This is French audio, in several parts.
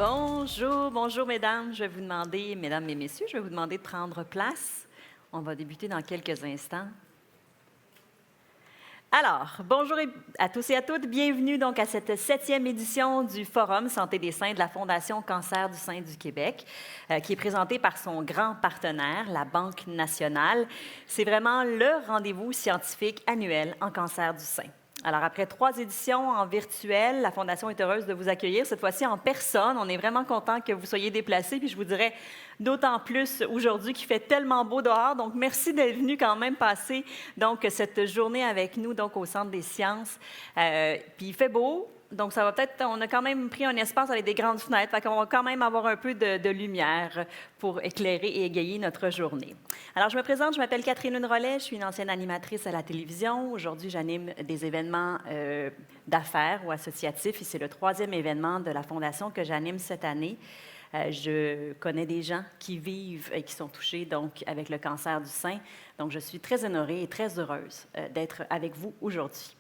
Bonjour, bonjour mesdames. Je vais vous demander, mesdames et messieurs, je vais vous demander de prendre place. On va débuter dans quelques instants. Alors, bonjour à tous et à toutes. Bienvenue donc à cette 7e édition du Forum Santé des seins de la Fondation Cancer du sein du Québec, qui est présentée par son grand partenaire, la Banque nationale. C'est vraiment le rendez-vous scientifique annuel en cancer du sein. Alors, après 3 éditions en virtuel, la Fondation est heureuse de vous accueillir, cette fois-ci en personne. On est vraiment content que vous soyez déplacés, puis je vous dirais d'autant plus aujourd'hui qu'il fait tellement beau dehors. Donc, merci d'être venu quand même passer donc, cette journée avec nous donc, au Centre des sciences. Puis il fait beau. Donc, ça va peut-être, on a quand même pris un espace avec des grandes fenêtres, fait qu'on va quand même avoir un peu de lumière pour éclairer et égayer notre journée. Alors, je me présente, je m'appelle Catherine Lune-Rollet, je suis une ancienne animatrice à la télévision. Aujourd'hui, j'anime des événements d'affaires ou associatifs et c'est le 3e événement de la Fondation que j'anime cette année. Je connais des gens qui vivent et qui sont touchés donc, avec le cancer du sein. Donc, je suis très honorée et très heureuse d'être avec vous aujourd'hui.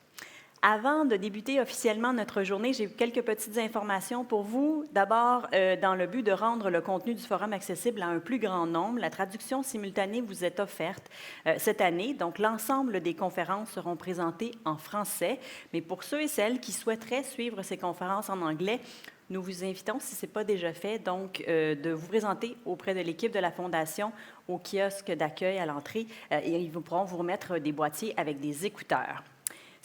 Avant de débuter officiellement notre journée, j'ai quelques petites informations pour vous. D'abord, dans le but de rendre le contenu du forum accessible à un plus grand nombre, la traduction simultanée vous est offerte cette année. Donc, l'ensemble des conférences seront présentées en français. Mais pour ceux et celles qui souhaiteraient suivre ces conférences en anglais, nous vous invitons, si ce n'est pas déjà fait, donc, de vous présenter auprès de l'équipe de la Fondation au kiosque d'accueil à l'entrée et ils pourront vous remettre des boîtiers avec des écouteurs.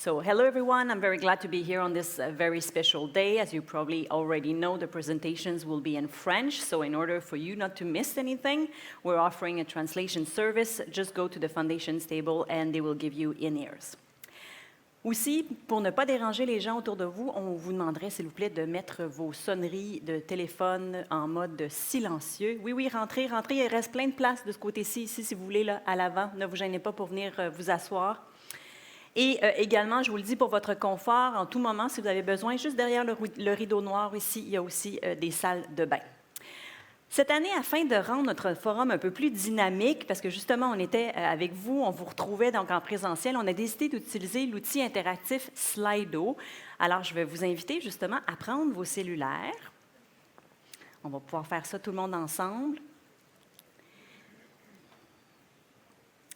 So, hello everyone. I'm very glad to be here on this very special day. As you probably already know, the presentations will be in French. So, in order for you not to miss anything, we're offering a translation service. Just go to the Foundation's table and they will give you in-ears. Aussi, pour ne pas déranger les gens autour de vous, on vous demanderait, s'il vous plaît, de mettre vos sonneries de téléphone en mode silencieux. Oui, rentrez. Il reste plein de place de ce côté-ci, ici, si vous voulez, là, à l'avant. Ne vous gênez pas pour venir vous asseoir. Et également, je vous le dis pour votre confort, en tout moment, si vous avez besoin, juste derrière le rideau noir ici, il y a aussi des salles de bain. Cette année, afin de rendre notre forum un peu plus dynamique, parce que justement, on était avec vous, on vous retrouvait donc en présentiel, on a décidé d'utiliser l'outil interactif Slido. Alors, je vais vous inviter justement à prendre vos cellulaires. On va pouvoir faire ça tout le monde ensemble.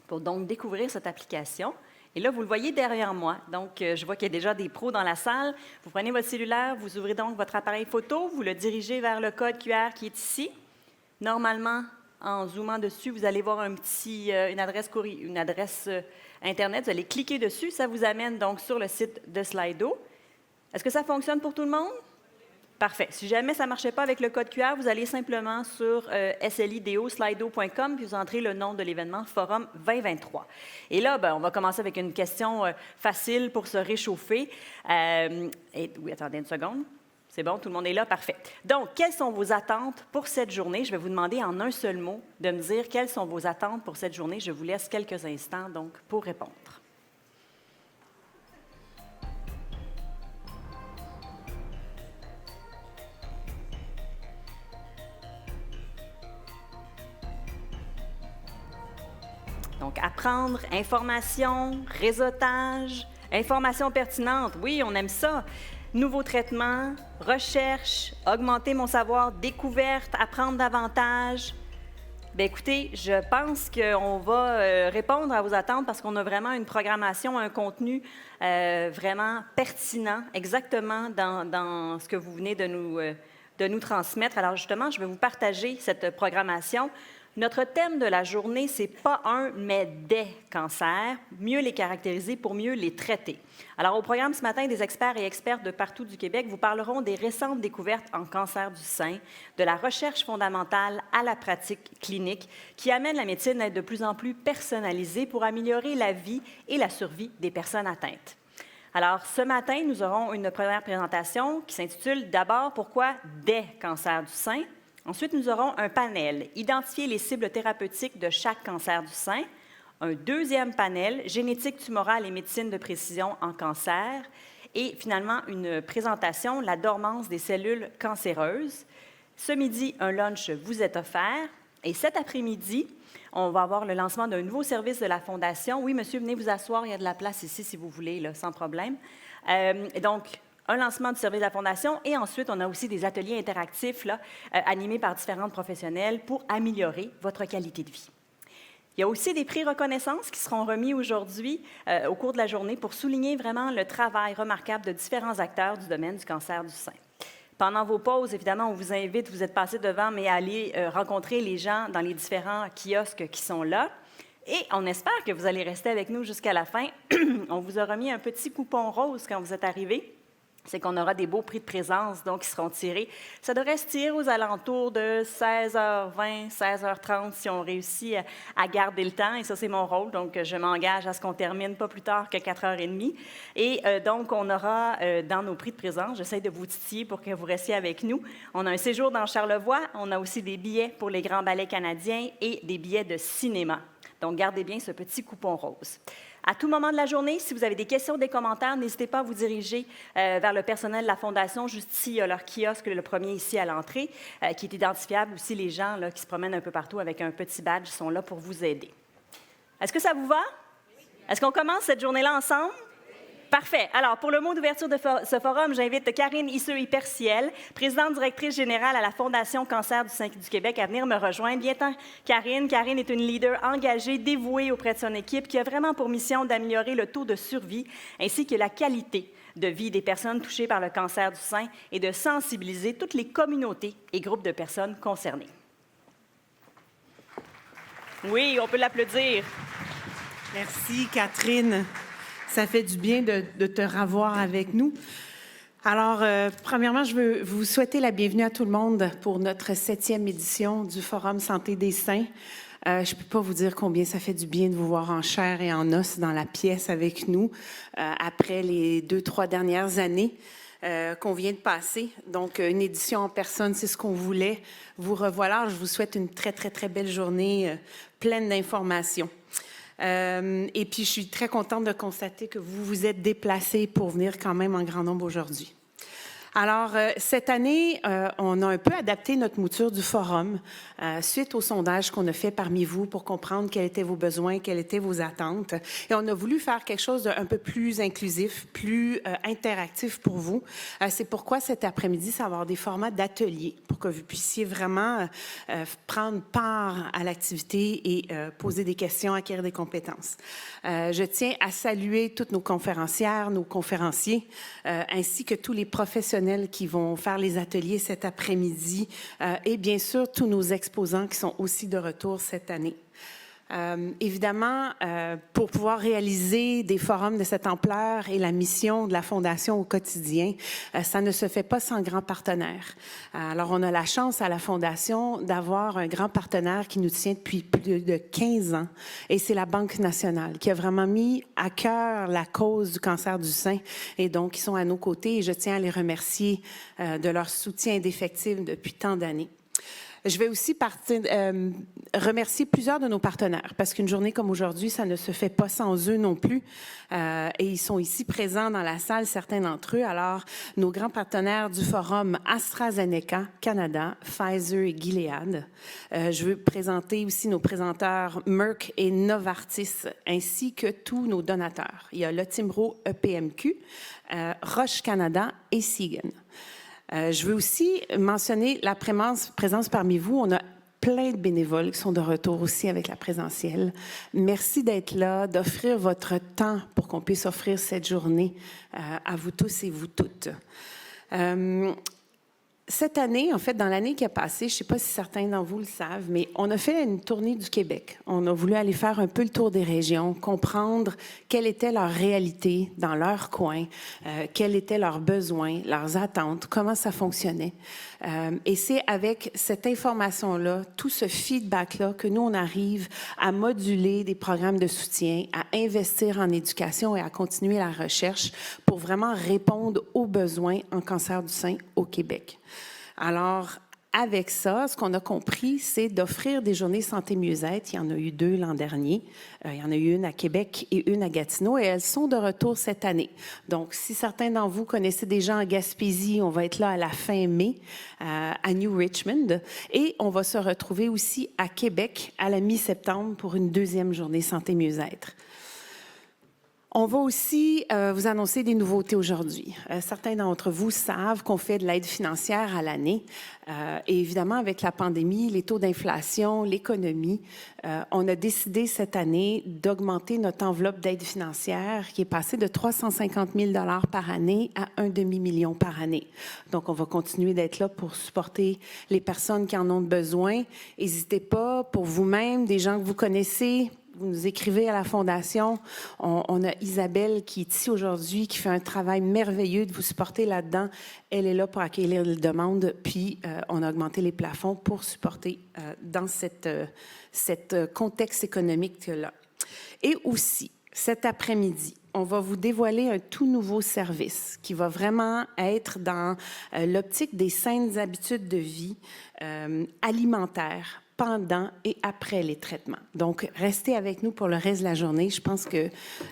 Pour donc découvrir cette application. Et là, vous le voyez derrière moi. Donc, je vois qu'il y a déjà des pros dans la salle. Vous prenez votre cellulaire, vous ouvrez donc votre appareil photo, vous le dirigez vers le code QR qui est ici. Normalement, en zoomant dessus, vous allez voir une adresse Internet. Vous allez cliquer dessus. Ça vous amène donc sur le site de Slido. Est-ce que ça fonctionne pour tout le monde? Parfait. Si jamais ça ne marchait pas avec le code QR, vous allez simplement sur slido.com puis vous entrez le nom de l'événement Forum 2023. Et là, on va commencer avec une question facile pour se réchauffer. Oui, attendez une seconde. C'est bon, tout le monde est là? Parfait. Donc, quelles sont vos attentes pour cette journée? Je vais vous demander en un seul mot de me dire quelles sont vos attentes pour cette journée. Je vous laisse quelques instants donc pour répondre. Donc, apprendre, information, réseautage, information pertinente, oui, on aime ça. Nouveaux traitements, recherche, augmenter mon savoir, découverte, apprendre davantage. Bien, écoutez, je pense qu'on va répondre à vos attentes parce qu'on a vraiment une programmation, un contenu vraiment pertinent, exactement dans ce que vous venez de nous transmettre. Alors, justement, je vais vous partager cette programmation. Notre thème de la journée, c'est pas un, mais des cancers, mieux les caractériser pour mieux les traiter. Alors, au programme ce matin, des experts et expertes de partout du Québec vous parleront des récentes découvertes en cancer du sein, de la recherche fondamentale à la pratique clinique qui amène la médecine à être de plus en plus personnalisée pour améliorer la vie et la survie des personnes atteintes. Alors, ce matin, nous aurons une première présentation qui s'intitule « D'abord, pourquoi des cancers du sein ?» Ensuite, nous aurons un panel « Identifier les cibles thérapeutiques de chaque cancer du sein ». Un deuxième panel « Génétique tumorale et médecine de précision en cancer ». Et finalement, une présentation « La dormance des cellules cancéreuses ». Ce midi, un lunch vous est offert. Et cet après-midi, on va avoir le lancement d'un nouveau service de la Fondation. Oui, monsieur, venez vous asseoir, il y a de la place ici si vous voulez, là, sans problème. Donc, un lancement du service de la Fondation et ensuite, on a aussi des ateliers interactifs là, animés par différents professionnels pour améliorer votre qualité de vie. Il y a aussi des prix reconnaissance qui seront remis aujourd'hui au cours de la journée pour souligner vraiment le travail remarquable de différents acteurs du domaine du cancer du sein. Pendant vos pauses, évidemment, on vous invite, vous êtes passé devant, mais allez rencontrer les gens dans les différents kiosques qui sont là. Et on espère que vous allez rester avec nous jusqu'à la fin. On vous a remis un petit coupon rose quand vous êtes arrivés. C'est qu'on aura des beaux prix de présence, donc, qui seront tirés. Ça devrait se tirer aux alentours de 16h20, 16h30, si on réussit à garder le temps. Et ça, c'est mon rôle. Donc, je m'engage à ce qu'on termine pas plus tard que 4h30. Et donc, on aura dans nos prix de présence, j'essaie de vous titiller pour que vous restiez avec nous. On a un séjour dans Charlevoix. On a aussi des billets pour les grands ballets canadiens et des billets de cinéma. Donc, gardez bien ce petit coupon rose. À tout moment de la journée, si vous avez des questions, des commentaires, n'hésitez pas à vous diriger vers le personnel de la Fondation. Juste ici, il y a leur kiosque, le premier ici à l'entrée, qui est identifiable. Aussi, les gens là, qui se promènent un peu partout avec un petit badge sont là pour vous aider. Est-ce que ça vous va? Est-ce qu'on commence cette journée-là ensemble? Parfait. Alors, pour le mot d'ouverture de ce forum, j'invite Karine Isseux-Hyperciel, présidente directrice générale à la Fondation Cancer du sein du Québec, à venir me rejoindre. Viens-t'en, Karine. Karine est une leader engagée, dévouée auprès de son équipe, qui a vraiment pour mission d'améliorer le taux de survie ainsi que la qualité de vie des personnes touchées par le cancer du sein et de sensibiliser toutes les communautés et groupes de personnes concernées. Oui, on peut l'applaudir. Merci, Catherine. Ça fait du bien de te revoir avec nous. Alors, premièrement, je veux vous souhaiter la bienvenue à tout le monde pour notre 7e édition du Forum Santé des seins. Je ne peux pas vous dire combien ça fait du bien de vous voir en chair et en os dans la pièce avec nous après les 2-3 dernières années qu'on vient de passer. Donc, une édition en personne, c'est ce qu'on voulait. Vous revoilà. Je vous souhaite une très, très, très belle journée pleine d'informations. Et puis, je suis très contente de constater que vous vous êtes déplacés pour venir quand même en grand nombre aujourd'hui. Alors, cette année, on a un peu adapté notre mouture du forum suite au sondage qu'on a fait parmi vous pour comprendre quels étaient vos besoins, quelles étaient vos attentes. Et on a voulu faire quelque chose d'un peu plus inclusif, plus interactif pour vous. C'est pourquoi cet après-midi, ça va avoir des formats d'ateliers pour que vous puissiez vraiment prendre part à l'activité et poser des questions, acquérir des compétences. Je tiens à saluer toutes nos conférencières, nos conférenciers, ainsi que tous les professionnels qui vont faire les ateliers cet après-midi et bien sûr tous nos exposants qui sont aussi de retour cette année. Évidemment, pour pouvoir réaliser des forums de cette ampleur et la mission de la Fondation au quotidien, ça ne se fait pas sans grands partenaires. Alors, on a la chance à la Fondation d'avoir un grand partenaire qui nous tient depuis plus de 15 ans, et c'est la Banque nationale qui a vraiment mis à cœur la cause du cancer du sein, et donc ils sont à nos côtés, et je tiens à les remercier de leur soutien indéfectible depuis tant d'années. Je vais aussi remercier plusieurs de nos partenaires, parce qu'une journée comme aujourd'hui, ça ne se fait pas sans eux non plus. Et ils sont ici présents dans la salle, certains d'entre eux. Alors, nos grands partenaires du forum AstraZeneca, Canada, Pfizer et Gilead. Je veux présenter aussi nos présenteurs Merck et Novartis, ainsi que tous nos donateurs. Il y a le Timbro EPMQ, Roche Canada et Seagen. Je veux aussi mentionner la présence parmi vous. On a plein de bénévoles qui sont de retour aussi avec la présentielle. Merci d'être là, d'offrir votre temps pour qu'on puisse offrir cette journée à vous tous et vous toutes. Cette année, en fait, dans l'année qui a passé, je ne sais pas si certains d'entre vous le savent, mais on a fait une tournée du Québec. On a voulu aller faire un peu le tour des régions, comprendre quelle était leur réalité dans leur coin, quels étaient leurs besoins, leurs attentes, comment ça fonctionnait. Et c'est avec cette information-là, tout ce feedback-là, que nous, on arrive à moduler des programmes de soutien, à investir en éducation et à continuer la recherche pour vraiment répondre aux besoins en cancer du sein au Québec. Alors, avec ça, ce qu'on a compris, c'est d'offrir des journées santé mieux-être. Il y en a eu 2 l'an dernier. Il y en a eu une à Québec et une à Gatineau, et elles sont de retour cette année. Donc, si certains d'entre vous connaissez des gens en Gaspésie, on va être là à la fin mai à New Richmond. Et on va se retrouver aussi à Québec à la mi-septembre pour une 2e journée santé mieux-être. On va aussi vous annoncer des nouveautés aujourd'hui. Certains d'entre vous savent qu'on fait de l'aide financière à l'année. Et évidemment, avec la pandémie, les taux d'inflation, l'économie, on a décidé cette année d'augmenter notre enveloppe d'aide financière qui est passée de 350 000 $ par année à 1 demi-million par année. Donc, on va continuer d'être là pour supporter les personnes qui en ont besoin. N'hésitez pas, pour vous-même, des gens que vous connaissez, vous nous écrivez à la Fondation. On a Isabelle qui est ici aujourd'hui, qui fait un travail merveilleux de vous supporter là-dedans. Elle est là pour accueillir les demandes, puis on a augmenté les plafonds pour supporter dans cette contexte économique-là. Et aussi, cet après-midi, on va vous dévoiler un tout nouveau service qui va vraiment être dans l'optique des saines habitudes de vie alimentaires pendant et après les traitements. Donc, restez avec nous pour le reste de la journée. Je pense que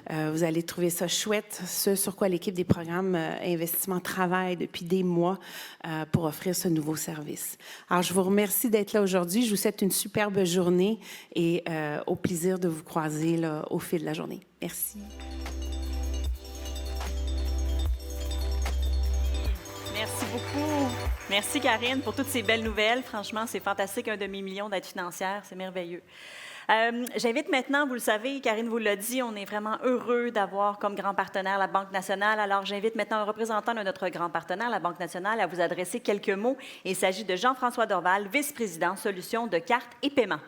vous allez trouver ça chouette, ce sur quoi l'équipe des programmes Investissement travaille depuis des mois pour offrir ce nouveau service. Alors, je vous remercie d'être là aujourd'hui. Je vous souhaite une superbe journée et au plaisir de vous croiser là, au fil de la journée. Merci. Merci beaucoup. Merci, Karine, pour toutes ces belles nouvelles. Franchement, c'est fantastique, 1 demi-million d'aides financières. C'est merveilleux. J'invite maintenant, vous le savez, Karine vous l'a dit, on est vraiment heureux d'avoir comme grand partenaire la Banque nationale. Alors, j'invite maintenant un représentant de notre grand partenaire, la Banque nationale, à vous adresser quelques mots. Il s'agit de Jean-François Dorval, vice-président Solutions de cartes et paiements.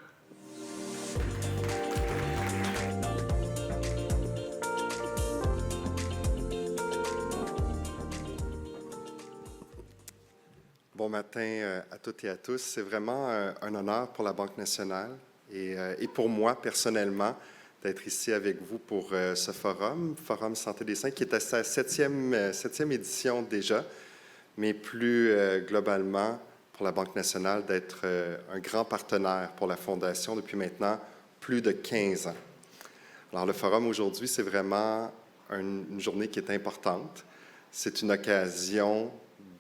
Bon matin à toutes et à tous. C'est vraiment un honneur pour la Banque nationale et pour moi personnellement d'être ici avec vous pour ce forum Santé des Saints, qui est à sa septième édition déjà, mais plus globalement pour la Banque nationale d'être un grand partenaire pour la Fondation depuis maintenant plus de 15 ans. Alors le forum aujourd'hui, c'est vraiment une journée qui est importante. C'est une occasion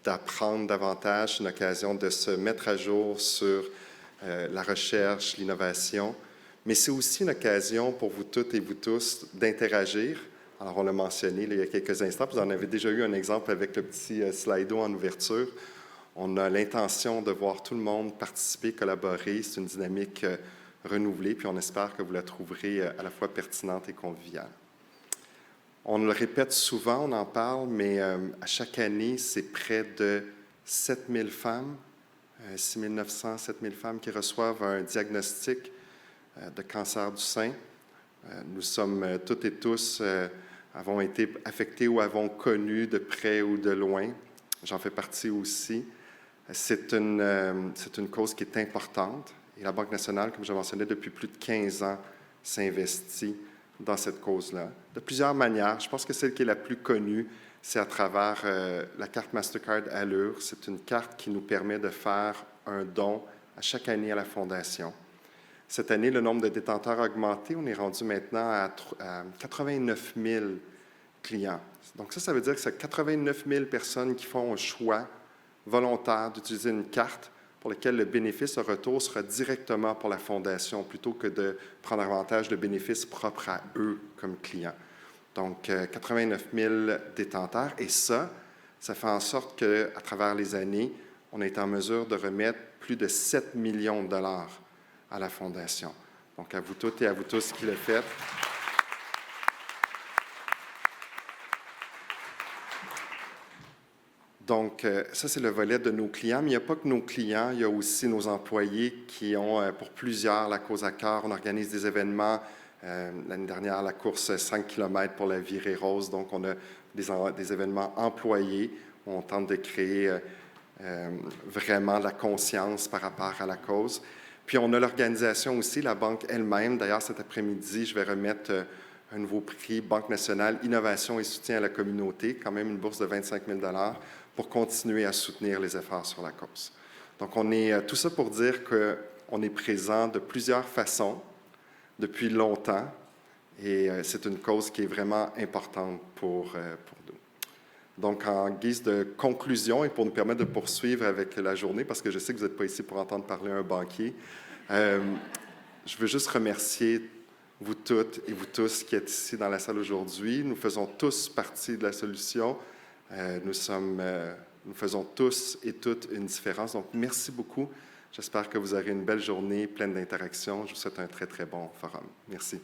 d'apprendre davantage, une occasion de se mettre à jour sur la recherche, l'innovation, mais c'est aussi une occasion pour vous toutes et vous tous d'interagir. Alors, on l'a mentionné là, il y a quelques instants, vous en avez déjà eu un exemple avec le petit slido en ouverture. On a l'intention de voir tout le monde participer, collaborer. C'est une dynamique renouvelée, puis on espère que vous la trouverez à la fois pertinente et conviviale. On le répète souvent, on en parle, mais à chaque année, c'est près de 7 000 femmes, 6 900, 7 000 femmes qui reçoivent un diagnostic de cancer du sein. Nous sommes toutes et tous, avons été affectés ou avons connu de près ou de loin. J'en fais partie aussi. C'est une cause qui est importante. Et la Banque nationale, comme je mentionnais, depuis plus de 15 ans, s'investit dans cette cause-là, de plusieurs manières. Je pense que celle qui est la plus connue, c'est à travers la carte Mastercard Allure. C'est une carte qui nous permet de faire un don à chaque année à la Fondation. Cette année, le nombre de détenteurs a augmenté. On est rendu maintenant à 89 000 clients. Donc ça veut dire que c'est 89 000 personnes qui font un choix volontaire d'utiliser une carte pour lequel le bénéfice au retour sera directement pour la Fondation, plutôt que de prendre avantage de bénéfices propres à eux comme clients. Donc, 89 000 détenteurs. Et ça fait en sorte qu'à travers les années, on est en mesure de remettre plus de 7 millions de dollars à la Fondation. Donc, à vous toutes et à vous tous qui le faites. Donc, ça, c'est le volet de nos clients. Mais il n'y a pas que nos clients, il y a aussi nos employés qui ont, pour plusieurs, la cause à cœur. On organise des événements. L'année dernière, la course 5 km pour la virée rose. Donc, on a des événements employés où on tente de créer vraiment de la conscience par rapport à la cause. Puis, on a l'organisation aussi, la Banque elle-même. D'ailleurs, cet après-midi, je vais remettre un nouveau prix Banque nationale, Innovation et soutien à la communauté, quand même une bourse de 25 000 $ pour continuer à soutenir les efforts sur la cause. Donc, on est tout ça pour dire qu'on est présent de plusieurs façons depuis longtemps et c'est une cause qui est vraiment importante pour nous. Donc, en guise de conclusion et pour nous permettre de poursuivre avec la journée, parce que je sais que vous n'êtes pas ici pour entendre parler un banquier, je veux juste remercier vous toutes et vous tous qui êtes ici dans la salle aujourd'hui. Nous faisons tous partie de la solution. Nous faisons tous et toutes une différence. Donc, merci beaucoup. J'espère que vous aurez une belle journée pleine d'interactions. Je vous souhaite un très, très bon forum. Merci.